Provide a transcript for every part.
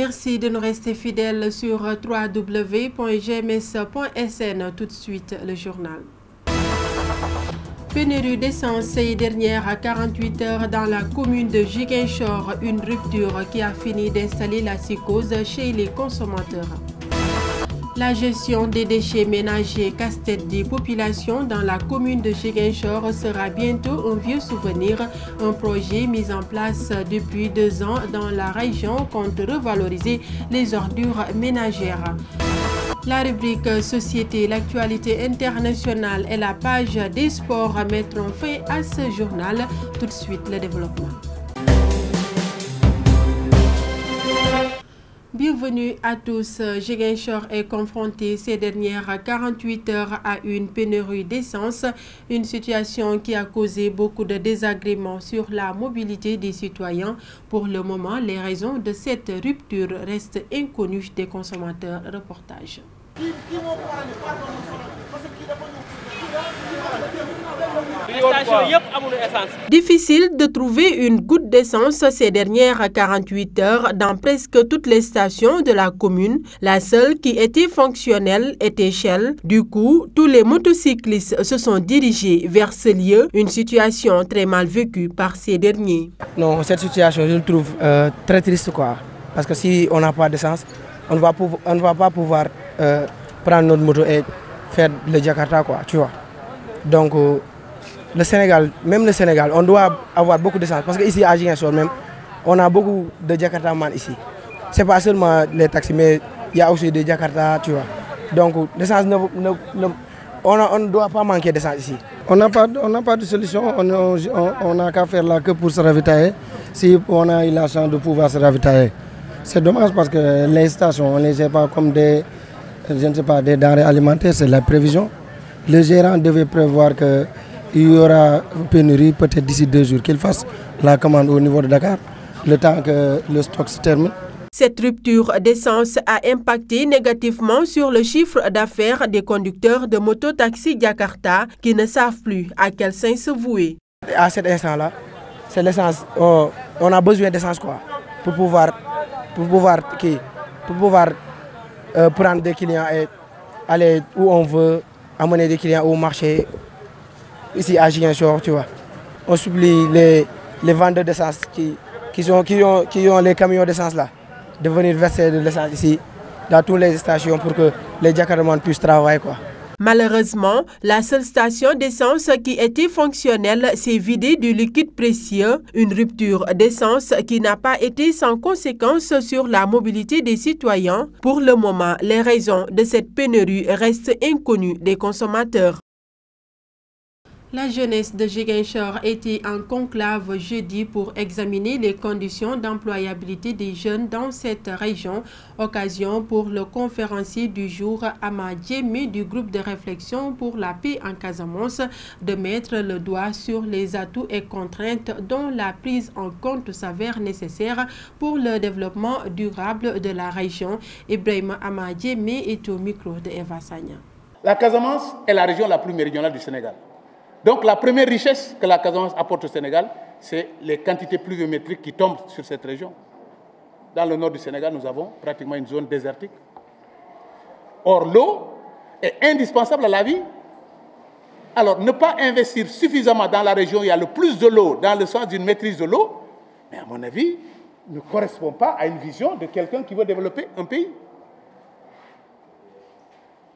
Merci de nous rester fidèles sur www.gms.sn. Tout de suite, le journal. Pénurie d'essence ces dernières 48 heures dans la commune de Ziguinchor, une rupture qui a fini d'installer la psychose chez les consommateurs. La gestion des déchets ménagers casse-tête des populations dans la commune de Ziguinchor sera bientôt un vieux souvenir. Un projet mis en place depuis 2 ans dans la région compte revaloriser les ordures ménagères. La rubrique Société, l'actualité internationale et la page des sports mettront fin à ce journal. Tout de suite, le développement. Bienvenue à tous. Ziguinchor est confronté ces dernières 48 heures à une pénurie d'essence, une situation qui a causé beaucoup de désagréments sur la mobilité des citoyens. Pour le moment, les raisons de cette rupture restent inconnues des consommateurs. Reportage. Difficile de trouver une goutte d'essence ces dernières 48 heures dans presque toutes les stations de la commune. La seule qui était fonctionnelle était Shell. Du coup, tous les motocyclistes se sont dirigés vers ce lieu, une situation très mal vécue par ces derniers. Non, cette situation, je le trouve très triste, quoi. Parce que si on n'a pas d'essence, on ne va pas pouvoir prendre notre moto et faire le Jakarta, quoi, tu vois. Donc, le Sénégal, même le Sénégal, on doit avoir beaucoup d'essence. Parce qu'ici, à Ziguinchor même, on a beaucoup de Jakarta-man ici. Ce n'est pas seulement les taxis, mais il y a aussi des Jakarta, tu vois. Donc, l'essence, on ne doit pas manquer d'essence ici. On n'a pas de solution, on n'a qu'à faire là que pour se ravitailler, si on a eu la chance de pouvoir se ravitailler. C'est dommage parce que les stations, on ne les gère pas comme des, je ne sais pas, des denrées alimentaires, c'est la prévision. Le gérant devait prévoir qu'il y aura pénurie peut-être d'ici 2 jours, qu'il fasse la commande au niveau de Dakar, le temps que le stock se termine. Cette rupture d'essence a impacté négativement sur le chiffre d'affaires des conducteurs de moto-taxi Jakarta qui ne savent plus à quel sein se vouer. À cet instant-là, c'est l'essence. On a besoin d'essence, quoi, pour pouvoir prendre des clients et aller où on veut, amener des clients au marché, ici à Ziguinchor, tu vois. On supplie les vendeurs d'essence qui ont les camions d'essence là, de venir verser de l'essence ici, dans toutes les stations pour que les Jakartaman puissent travailler, quoi. Malheureusement, la seule station d'essence qui était fonctionnelle s'est vidée du liquide précieux, une rupture d'essence qui n'a pas été sans conséquence sur la mobilité des citoyens. Pour le moment, les raisons de cette pénurie restent inconnues des consommateurs. La jeunesse de Ziguinchor était en conclave jeudi pour examiner les conditions d'employabilité des jeunes dans cette région. Occasion pour le conférencier du jour, Ama Djemé du groupe de réflexion pour la paix en Casamance, de mettre le doigt sur les atouts et contraintes dont la prise en compte s'avère nécessaire pour le développement durable de la région. Ibrahim Ama Djemé est au micro de Eva Sagna. La Casamance est la région la plus méridionale du Sénégal. Donc la première richesse que la Casamance apporte au Sénégal, c'est les quantités pluviométriques qui tombent sur cette région. Dans le nord du Sénégal, nous avons pratiquement une zone désertique. Or, l'eau est indispensable à la vie. Alors, ne pas investir suffisamment dans la région où il y a le plus de l'eau, dans le sens d'une maîtrise de l'eau, mais à mon avis, ne correspond pas à une vision de quelqu'un qui veut développer un pays.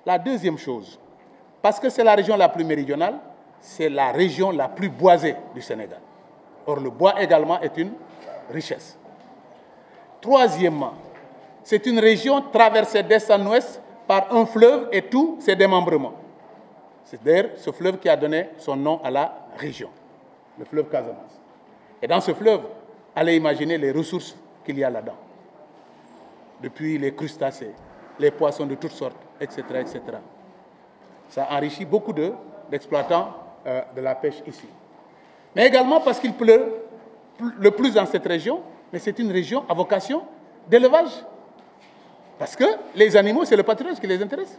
La deuxième chose, parce que c'est la région la plus méridionale, c'est la région la plus boisée du Sénégal. Or, le bois également est une richesse. Troisièmement, c'est une région traversée d'est en ouest par un fleuve et tous ses démembrements. C'est d'ailleurs ce fleuve qui a donné son nom à la région, le fleuve Casamance. Et dans ce fleuve, allez imaginer les ressources qu'il y a là-dedans. Depuis les crustacés, les poissons de toutes sortes, etc., etc. Ça enrichit beaucoup d'exploitants de la pêche ici. Mais également parce qu'il pleut le plus dans cette région, mais c'est une région à vocation d'élevage. Parce que les animaux, c'est le pâturage qui les intéresse.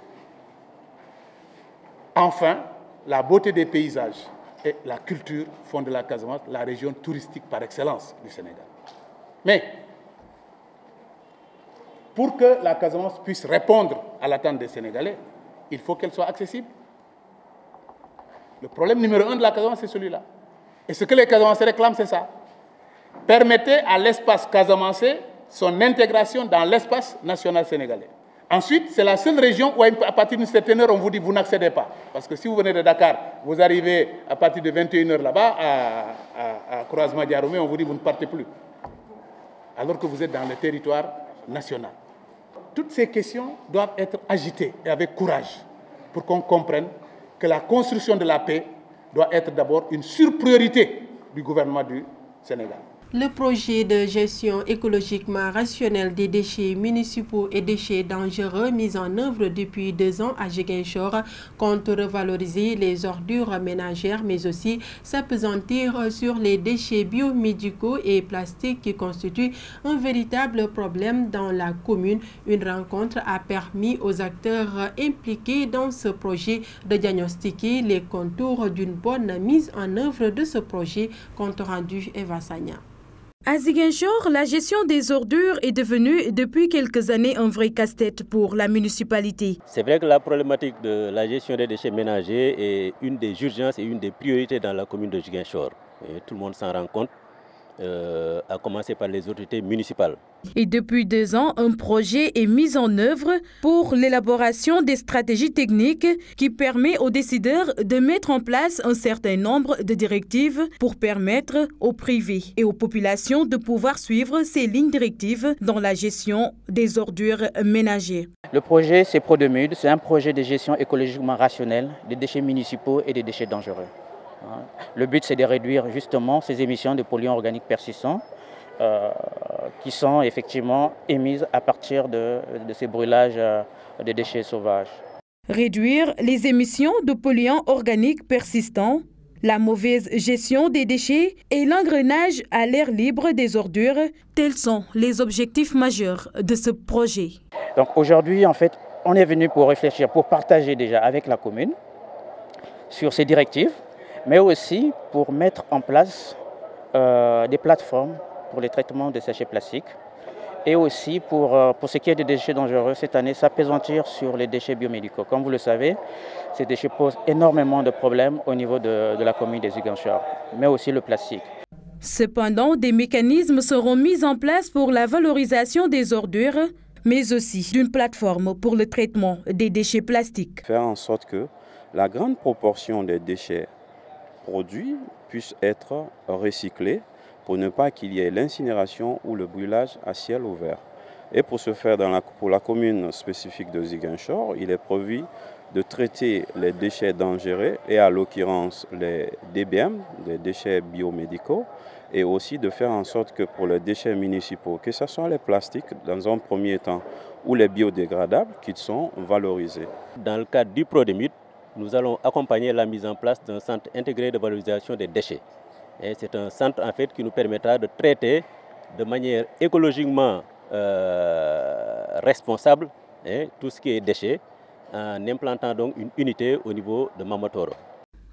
Enfin, la beauté des paysages et la culture font de la Casamance la région touristique par excellence du Sénégal. Mais pour que la Casamance puisse répondre à l'attente des Sénégalais, il faut qu'elle soit accessible. Le problème numéro 1 de la Casamance, c'est celui-là. Et ce que les Casamancés réclament, c'est ça. Permettez à l'espace casamancé son intégration dans l'espace national sénégalais. Ensuite, c'est la seule région où, à partir d'une certaine heure, on vous dit vous n'accédez pas. Parce que si vous venez de Dakar, vous arrivez à partir de 21h là-bas, à Croisement Diaroumé, on vous dit vous ne partez plus. Alors que vous êtes dans le territoire national. Toutes ces questions doivent être agitées et avec courage pour qu'on comprenne que la construction de la paix doit être d'abord une surpriorité du gouvernement du Sénégal. Le projet de gestion écologiquement rationnelle des déchets municipaux et déchets dangereux mis en œuvre depuis 2 ans à Ziguinchor compte revaloriser les ordures ménagères mais aussi s'appesantir sur les déchets biomédicaux et plastiques qui constituent un véritable problème dans la commune. Une rencontre a permis aux acteurs impliqués dans ce projet de diagnostiquer les contours d'une bonne mise en œuvre de ce projet. Compte rendu Eva Sagna. À Ziguinchor, la gestion des ordures est devenue depuis quelques années un vrai casse-tête pour la municipalité. C'est vrai que la problématique de la gestion des déchets ménagers est une des urgences et une des priorités dans la commune de Ziguinchor. Et tout le monde s'en rend compte, à commencer par les autorités municipales. Et depuis 2 ans, un projet est mis en œuvre pour l'élaboration des stratégies techniques qui permet aux décideurs de mettre en place un certain nombre de directives pour permettre aux privés et aux populations de pouvoir suivre ces lignes directives dans la gestion des ordures ménagères. Le projet, c'est ProDeMUD, c'est un projet de gestion écologiquement rationnelle des déchets municipaux et des déchets dangereux. Le but, c'est de réduire justement ces émissions de polluants organiques persistants qui sont effectivement émises à partir de ces brûlages de déchets sauvages. Réduire les émissions de polluants organiques persistants, la mauvaise gestion des déchets et l'engrenage à l'air libre des ordures, tels sont les objectifs majeurs de ce projet. Donc aujourd'hui, en fait, on est venu pour réfléchir, pour partager déjà avec la commune sur ces directives, mais aussi pour mettre en place des plateformes pour les traitements des déchets plastiques et aussi pour ce qui est des déchets dangereux, cette année, s'appesantir sur les déchets biomédicaux. Comme vous le savez, ces déchets posent énormément de problèmes au niveau de la commune des Ziguinchor, mais aussi le plastique. Cependant, des mécanismes seront mis en place pour la valorisation des ordures, mais aussi d'une plateforme pour le traitement des déchets plastiques. Faire en sorte que la grande proportion des déchets produits puissent être recyclés pour ne pas qu'il y ait l'incinération ou le brûlage à ciel ouvert. Et pour ce faire, pour la commune spécifique de Ziguinchor, il est prévu de traiter les déchets dangereux et à l'occurrence les DBM, des déchets biomédicaux, et aussi de faire en sorte que pour les déchets municipaux, que ce soit les plastiques dans un premier temps ou les biodégradables, qu'ils sont valorisés. Dans le cadre du ProDeMUD, nous allons accompagner la mise en place d'un centre intégré de valorisation des déchets. C'est un centre en fait qui nous permettra de traiter de manière écologiquement responsable tout ce qui est déchets en implantant donc une unité au niveau de Mamatoro.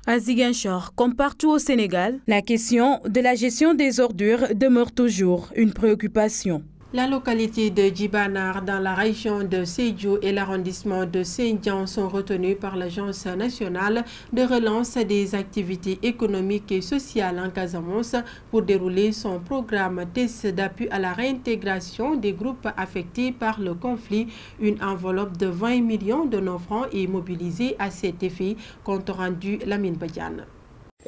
À Ziguinchor, comme partout au Sénégal, la question de la gestion des ordures demeure toujours une préoccupation. La localité de Djibanar dans la région de Sédhiou et l'arrondissement de Saint-Dian sont retenus par l'Agence nationale de relance des activités économiques et sociales en Casamance pour dérouler son programme test d'appui à la réintégration des groupes affectés par le conflit. Une enveloppe de 20 millions de nos francs est mobilisée à cet effet, compte rendu Lamine Badiane.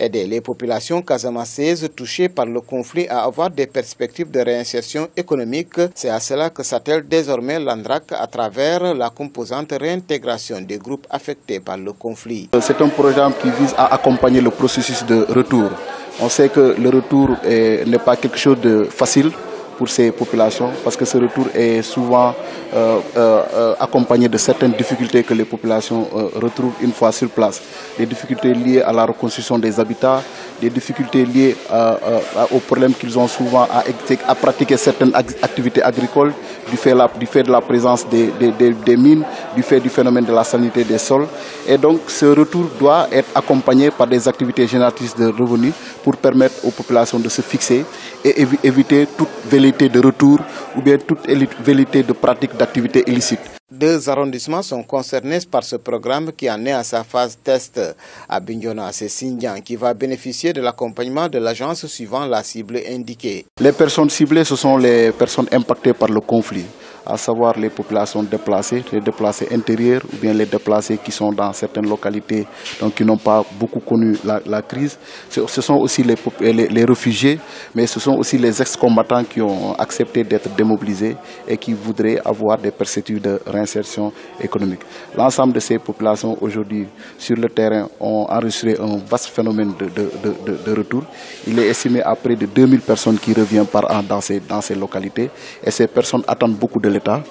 Aider les populations casamançaises touchées par le conflit à avoir des perspectives de réinsertion économique, c'est à cela que s'attelle désormais l'ANDRAC à travers la composante réintégration des groupes affectés par le conflit. C'est un programme qui vise à accompagner le processus de retour. On sait que le retour n'est pas quelque chose de facile pour ces populations parce que ce retour est souvent accompagné de certaines difficultés que les populations retrouvent une fois sur place. Des difficultés liées à la reconstruction des habitats, des difficultés liées aux problèmes qu'ils ont souvent à pratiquer certaines activités agricoles du fait de la présence des mines, du fait du phénomène de la salinité des sols. Et donc ce retour doit être accompagné par des activités génératrices de revenus pour permettre aux populations de se fixer et éviter toute velléité velléité de retour ou bien toute velléité de pratique d'activités illicites. 2 arrondissements sont concernés par ce programme qui en est à sa phase test. À Bignona, c'est Sindian qui va bénéficier de l'accompagnement de l'agence suivant la cible indiquée. Les personnes ciblées, ce sont les personnes impactées par le conflit, à savoir les populations déplacées, les déplacés intérieurs ou bien les déplacés qui sont dans certaines localités, donc qui n'ont pas beaucoup connu la crise. Ce sont aussi les réfugiés, mais ce sont aussi les ex-combattants qui ont accepté d'être démobilisés et qui voudraient avoir des perspectives de réinsertion économique. L'ensemble de ces populations aujourd'hui sur le terrain ont enregistré un vaste phénomène de retour. Il est estimé à près de 2000 personnes qui reviennent par an dans ces localités et ces personnes attendent beaucoup de l'État,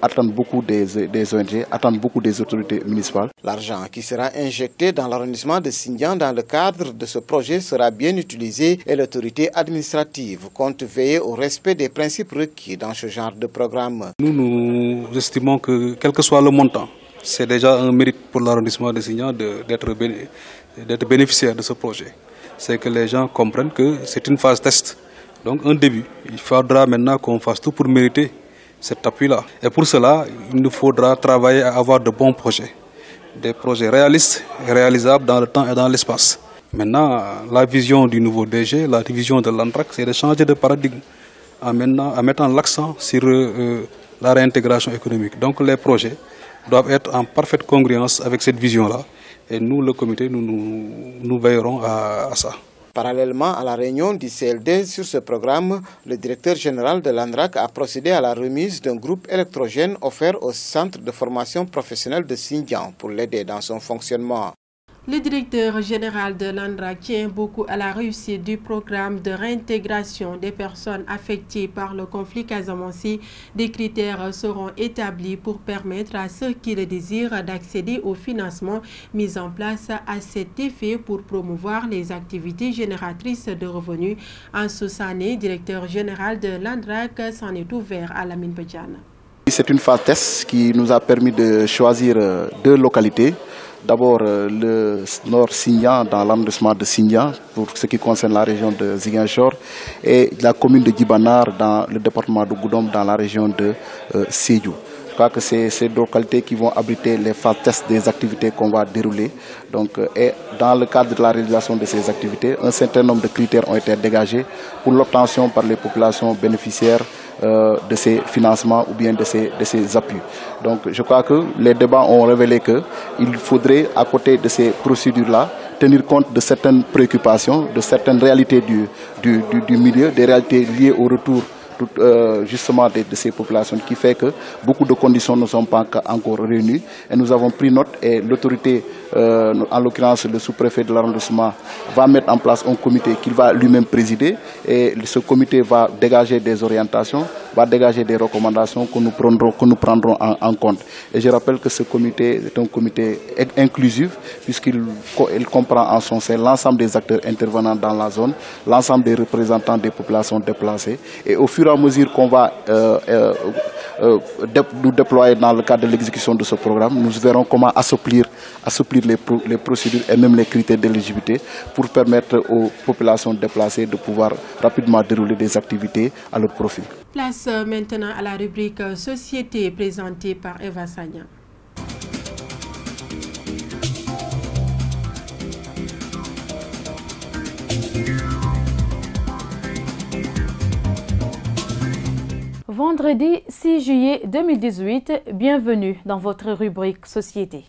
attendent beaucoup des ONG, attendent beaucoup des autorités municipales. L'argent qui sera injecté dans l'arrondissement de Sindian dans le cadre de ce projet sera bien utilisé et l'autorité administrative compte veiller au respect des principes requis dans ce genre de programme. Nous estimons que quel que soit le montant, c'est déjà un mérite pour l'arrondissement de Sindian d'être bénéficiaire de ce projet. C'est que les gens comprennent que c'est une phase test, donc un début. Il faudra maintenant qu'on fasse tout pour mériter cet appui-là. Et pour cela, il nous faudra travailler à avoir de bons projets. Des projets réalistes et réalisables dans le temps et dans l'espace. Maintenant, la vision du nouveau DG, la vision de l'ANDRAC, c'est de changer de paradigme en mettant l'accent sur la réintégration économique. Donc les projets doivent être en parfaite congruence avec cette vision-là. Et nous, le comité, nous veillerons à ça. Parallèlement à la réunion du CLD sur ce programme, le directeur général de l'ANDRAC a procédé à la remise d'un groupe électrogène offert au centre de formation professionnelle de Sindian pour l'aider dans son fonctionnement. Le directeur général de l'ANDRAC tient beaucoup à la réussite du programme de réintégration des personnes affectées par le conflit casamançais. Des critères seront établis pour permettre à ceux qui le désirent d'accéder au financement mis en place à cet effet pour promouvoir les activités génératrices de revenus. Ansou Sané, directeur général de l'ANDRAC, s'en est ouvert à Lamine Badiane. C'est une phase test qui nous a permis de choisir 2 localités. D'abord le nord Sindian dans l'arrondissement de Sindian pour ce qui concerne la région de Ziguinchor et la commune de Djibanar dans le département de Goudomp dans la région de Sédhiou. Je crois que c'est ces 2 localités qui vont abriter les phases tests des activités qu'on va dérouler. Donc, et dans le cadre de la réalisation de ces activités, un certain nombre de critères ont été dégagés pour l'obtention par les populations bénéficiaires de ces financements ou bien de ces appuis. Donc je crois que les débats ont révélé qu'il faudrait, à côté de ces procédures-là, tenir compte de certaines préoccupations, de certaines réalités du milieu, des réalités liées au retour justement de ces populations, qui fait que beaucoup de conditions ne sont pas encore réunies. Et nous avons pris note et l'autorité, en l'occurrence le sous-préfet de l'arrondissement, va mettre en place un comité qu'il va lui-même présider. Et ce comité va dégager des orientations, va dégager des recommandations que nous prendrons en compte. Et je rappelle que ce comité est un comité inclusif puisqu'il comprend en son sein l'ensemble des acteurs intervenant dans la zone, l'ensemble des représentants des populations déplacées. Et au fur et à mesure qu'on va nous déployer dans le cadre de l'exécution de ce programme, nous verrons comment assouplir les procédures et même les critères d'éligibilité pour permettre aux populations déplacées de pouvoir rapidement dérouler des activités à leur profit. Place maintenant à la rubrique Société présentée par Eva Sagna. Vendredi 6 juillet 2018, bienvenue dans votre rubrique Société.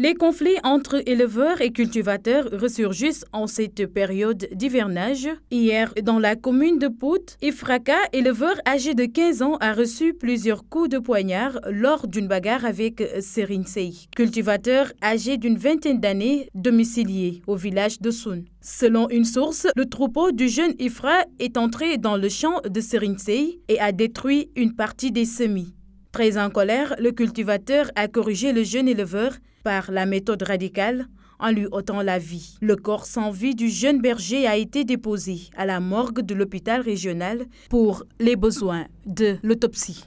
Les conflits entre éleveurs et cultivateurs ressurgissent en cette période d'hivernage. Hier, dans la commune de Pout, Ifraka, éleveur âgé de 15 ans, a reçu plusieurs coups de poignard lors d'une bagarre avec Serigne Sey, cultivateur âgé d'une vingtaine d'années, domicilié au village de Soun. Selon une source, le troupeau du jeune Ifra est entré dans le champ de Serigne Sey et a détruit une partie des semis. Très en colère, le cultivateur a corrigé le jeune éleveur par la méthode radicale en lui ôtant la vie. Le corps sans vie du jeune berger a été déposé à la morgue de l'hôpital régional pour les besoins de l'autopsie.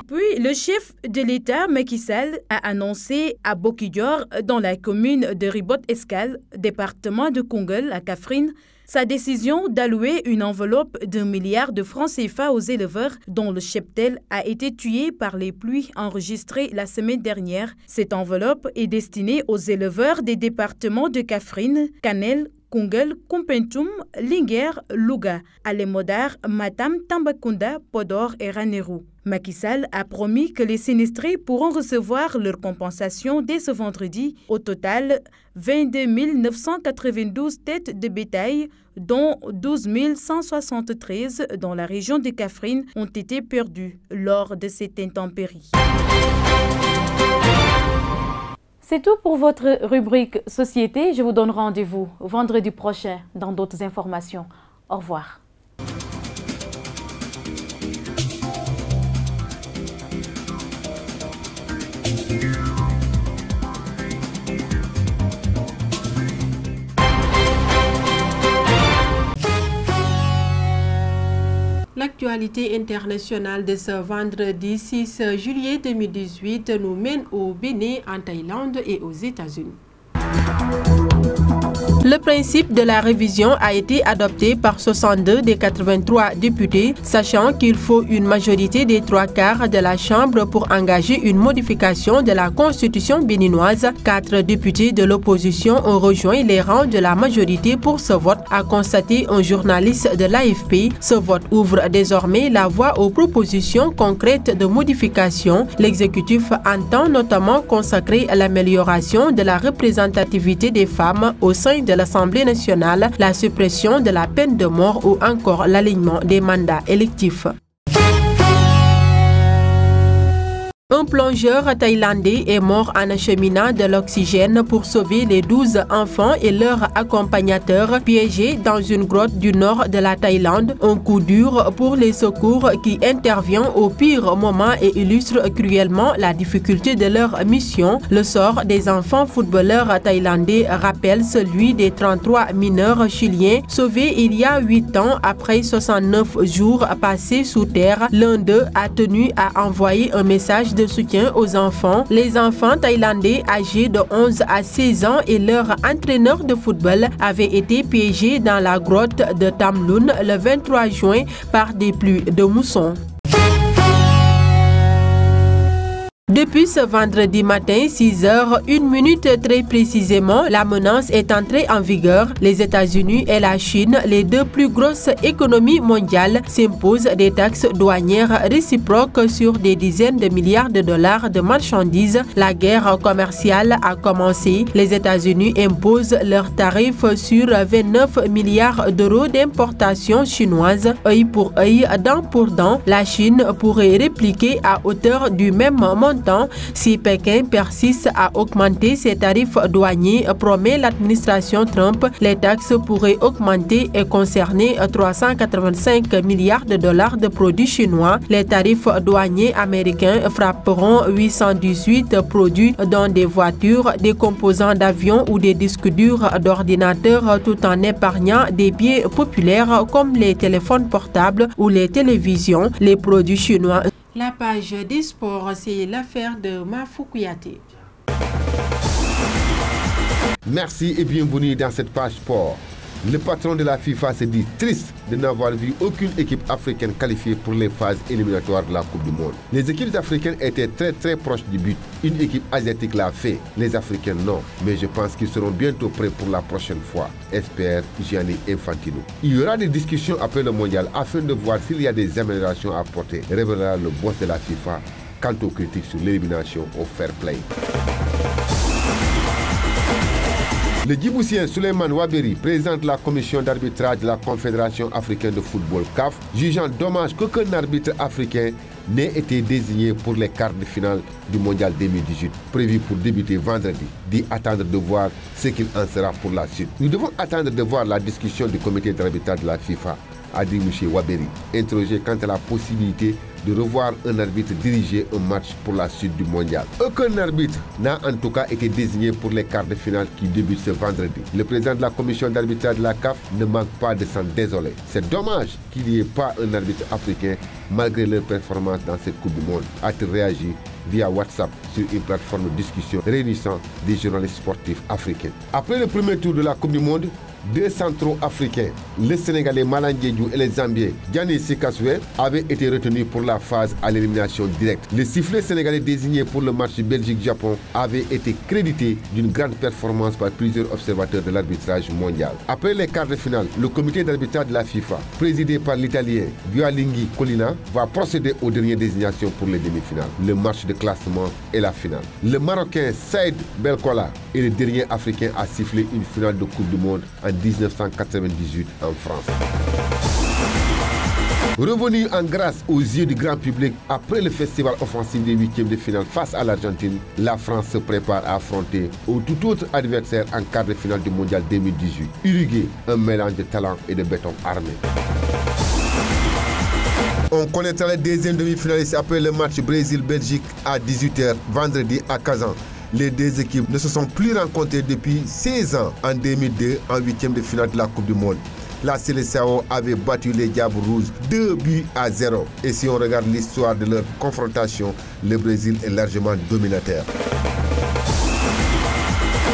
Depuis, le chef de l'État, Macky Sall, a annoncé à Bokidjor, dans la commune de Ribot-Escale, département de Koungheul, à Kaffrine, sa décision d'allouer une enveloppe d'1 milliard de francs CFA aux éleveurs dont le cheptel a été tué par les pluies enregistrées la semaine dernière. Cette enveloppe est destinée aux éleveurs des départements de Kaffrine, Kanel, Koungheul, Kumpentum, Linguère, Louga, Alemodar, Matam, Tambacounda, Podor et Ranérou. Macky Sall a promis que les sinistrés pourront recevoir leur compensation dès ce vendredi. Au total, 22 992 têtes de bétail, dont 12 173 dans la région de Kaffrine, ont été perdues lors de cette intempérie. C'est tout pour votre rubrique Société. Je vous donne rendez-vous vendredi prochain dans d'autres informations. Au revoir. L'actualité internationale de ce vendredi 6 juillet 2018 nous mène au Bénin, en Thaïlande et aux États-Unis. Le principe de la révision a été adopté par 62 des 83 députés, sachant qu'il faut une majorité des 3/4 de la Chambre pour engager une modification de la Constitution béninoise. 4 députés de l'opposition ont rejoint les rangs de la majorité pour ce vote, a constaté un journaliste de l'AFP. Ce vote ouvre désormais la voie aux propositions concrètes de modification. L'exécutif entend notamment consacrer l'amélioration de la représentativité des femmes au sein de l'Assemblée nationale, la suppression de la peine de mort ou encore l'alignement des mandats électifs. Un plongeur thaïlandais est mort en acheminant de l'oxygène pour sauver les 12 enfants et leurs accompagnateurs piégés dans une grotte du nord de la Thaïlande. Un coup dur pour les secours qui intervient au pire moment et illustre cruellement la difficulté de leur mission. Le sort des enfants footballeurs thaïlandais rappelle celui des 33 mineurs chiliens sauvés il y a 8 ans après 69 jours passés sous terre. L'un d'eux a tenu à envoyer un message de soutien aux enfants. Les enfants thaïlandais âgés de 11 à 16 ans et leur entraîneur de football avaient été piégés dans la grotte de Tam Luang le 23 juin par des pluies de mousson. Depuis ce vendredi matin, 6h01 très précisément, la menace est entrée en vigueur. Les États-Unis et la Chine, les deux plus grosses économies mondiales, s'imposent des taxes douanières réciproques sur des dizaines de milliards de dollars de marchandises. La guerre commerciale a commencé. Les États-Unis imposent leurs tarifs sur 29 milliards d'euros d'importation chinoise. Œil pour œil, dent pour dent, la Chine pourrait répliquer à hauteur du même montant si Pékin persiste à augmenter ses tarifs douaniers, promet l'administration Trump. Les taxes pourraient augmenter et concerner 385 milliards de dollars de produits chinois. Les tarifs douaniers américains frapperont 818 produits dont des voitures, des composants d'avions ou des disques durs d'ordinateurs, tout en épargnant des biens populaires comme les téléphones portables ou les télévisions. Les produits chinois. La page des sports, c'est l'affaire de Mafou Kouyaté. Merci et bienvenue dans cette page sport. Le patron de la FIFA se dit triste de n'avoir vu aucune équipe africaine qualifiée pour les phases éliminatoires de la Coupe du Monde. Les équipes africaines étaient très proches du but. Une équipe asiatique l'a fait, les Africains non. Mais je pense qu'ils seront bientôt prêts pour la prochaine fois, espère Gianni Infantino. Il y aura des discussions après le mondial afin de voir s'il y a des améliorations à apporter, révélera le boss de la FIFA quant aux critiques sur l'élimination au fair play. Le Djiboutien Souleymane Waberi, président de la commission d'arbitrage de la Confédération africaine de football CAF, jugeant dommage qu'aucun arbitre africain n'ait été désigné pour les quarts de finale du mondial 2018, prévu pour débuter vendredi, dit attendre de voir ce qu'il en sera pour la suite. Nous devons attendre de voir la discussion du comité d'arbitrage de la FIFA a dit M. Waberi, interrogé quant à la possibilité de revoir un arbitre diriger un match pour la suite du mondial. Aucun arbitre n'a en tout cas été désigné pour les quarts de finale qui débutent ce vendredi. Le président de la commission d'arbitrage de la CAF ne manque pas de s'en désoler. C'est dommage qu'il n'y ait pas un arbitre africain malgré leur performance dans cette Coupe du Monde, a-t-il réagi via WhatsApp sur une plateforme de discussion réunissant des journalistes sportifs africains. Après le premier tour de la Coupe du Monde, deux centraux africains, le Sénégalais Malang Diédhiou et le Zambien Gianni Sikaswe, avaient été retenus pour la phase à l'élimination directe. Le sifflet sénégalais désigné pour le match Belgique-Japon avait été crédité d'une grande performance par plusieurs observateurs de l'arbitrage mondial. Après les quarts de finale, le comité d'arbitrage de la FIFA, présidé par l'Italien Gualinghi Colina, va procéder aux dernières désignations pour les demi-finales, le match de classement et la finale. Le Marocain Saïd Belkola est le dernier Africain à siffler une finale de Coupe du Monde en 1998 en France. Revenu en grâce aux yeux du grand public après le festival offensif des huitièmes de finale face à l'Argentine, la France se prépare à affronter un tout autre adversaire en quart de finale du mondial 2018. Uruguay, un mélange de talent et de béton armé. On connaîtra les deuxièmes demi-finalistes après le match Brésil-Belgique à 18h vendredi à Kazan. Les deux équipes ne se sont plus rencontrées depuis 16 ans en 2002 en huitième de finale de la Coupe du Monde. La Seleção avait battu les Diables Rouges 2-0. Et si on regarde l'histoire de leur confrontation, le Brésil est largement dominateur.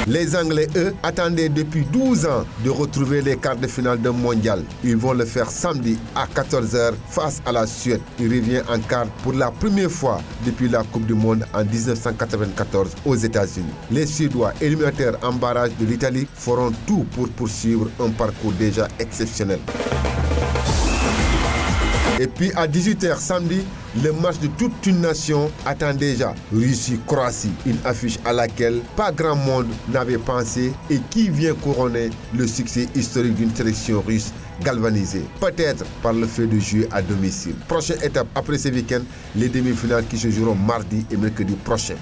Les Anglais, eux, attendaient depuis 12 ans de retrouver les quarts de finale d'un mondial. Ils vont le faire samedi à 14h face à la Suède. Il revient en quart pour la première fois depuis la Coupe du Monde en 1994 aux États-Unis. Les Suédois, éliminateurs en barrage de l'Italie, feront tout pour poursuivre un parcours déjà exceptionnel. Et puis à 18h samedi, le match de toute une nation attend déjà Russie-Croatie, une affiche à laquelle pas grand monde n'avait pensé et qui vient couronner le succès historique d'une sélection russe galvanisée, peut-être par le fait de jouer à domicile. Prochaine étape après ce week-end, les demi-finales qui se joueront mardi et mercredi prochain.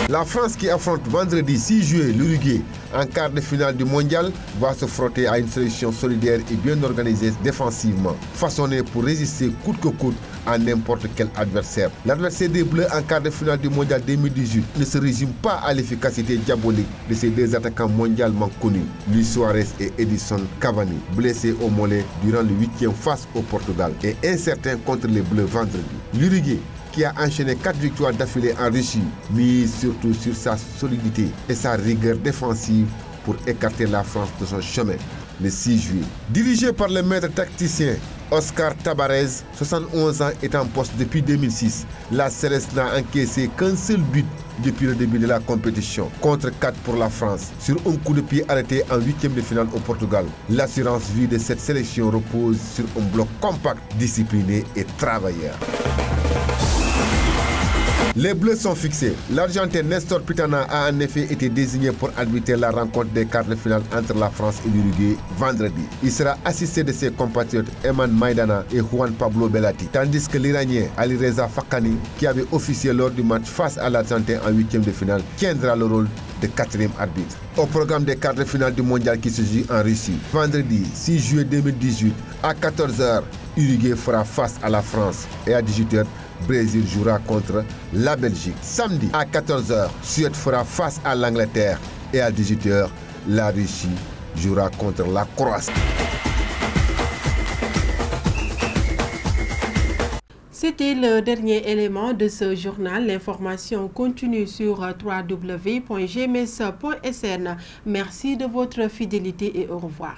La France qui affronte vendredi 6 juillet l'Uruguay en quart de finale du mondial va se frotter à une sélection solidaire et bien organisée défensivement, façonnée pour résister coûte que coûte à n'importe quel adversaire. L'adversaire des Bleus en quart de finale du mondial 2018 ne se résume pas à l'efficacité diabolique de ces deux attaquants mondialement connus, Luis Suarez et Edison Cavani, blessés au mollet durant le 8e face au Portugal et incertains contre les Bleus vendredi. L'Uruguay, qui a enchaîné 4 victoires d'affilée en Russie, mise surtout sur sa solidité et sa rigueur défensive pour écarter la France de son chemin le 6 juillet. Dirigé par le maître tacticien Oscar Tabarez, 71 ans, est en poste depuis 2006. La Céleste n'a encaissé qu'un seul but depuis le début de la compétition, contre 4 pour la France, sur un coup de pied arrêté en 8e de finale au Portugal. L'assurance vie de cette sélection repose sur un bloc compact, discipliné et travailleur. Les Bleus sont fixés. L'Argentin Nestor Pitana a en effet été désigné pour arbitrer la rencontre des quarts de finale entre la France et l'Uruguay vendredi. Il sera assisté de ses compatriotes Eman Maidana et Juan Pablo Belatti, tandis que l'Iranien Ali Reza Fakhani, qui avait officié lors du match face à l'Argentin en 8e de finale, tiendra le rôle de 4e arbitre. Au programme des quarts de finale du mondial qui se joue en Russie, vendredi 6 juillet 2018 à 14h, Uruguay fera face à la France et à 18h, Brésil jouera contre la Belgique. Samedi à 14h, Suède fera face à l'Angleterre et à 18h, la Russie jouera contre la Croatie. C'était le dernier élément de ce journal. L'information continue sur www.gms.sn. Merci de votre fidélité et au revoir.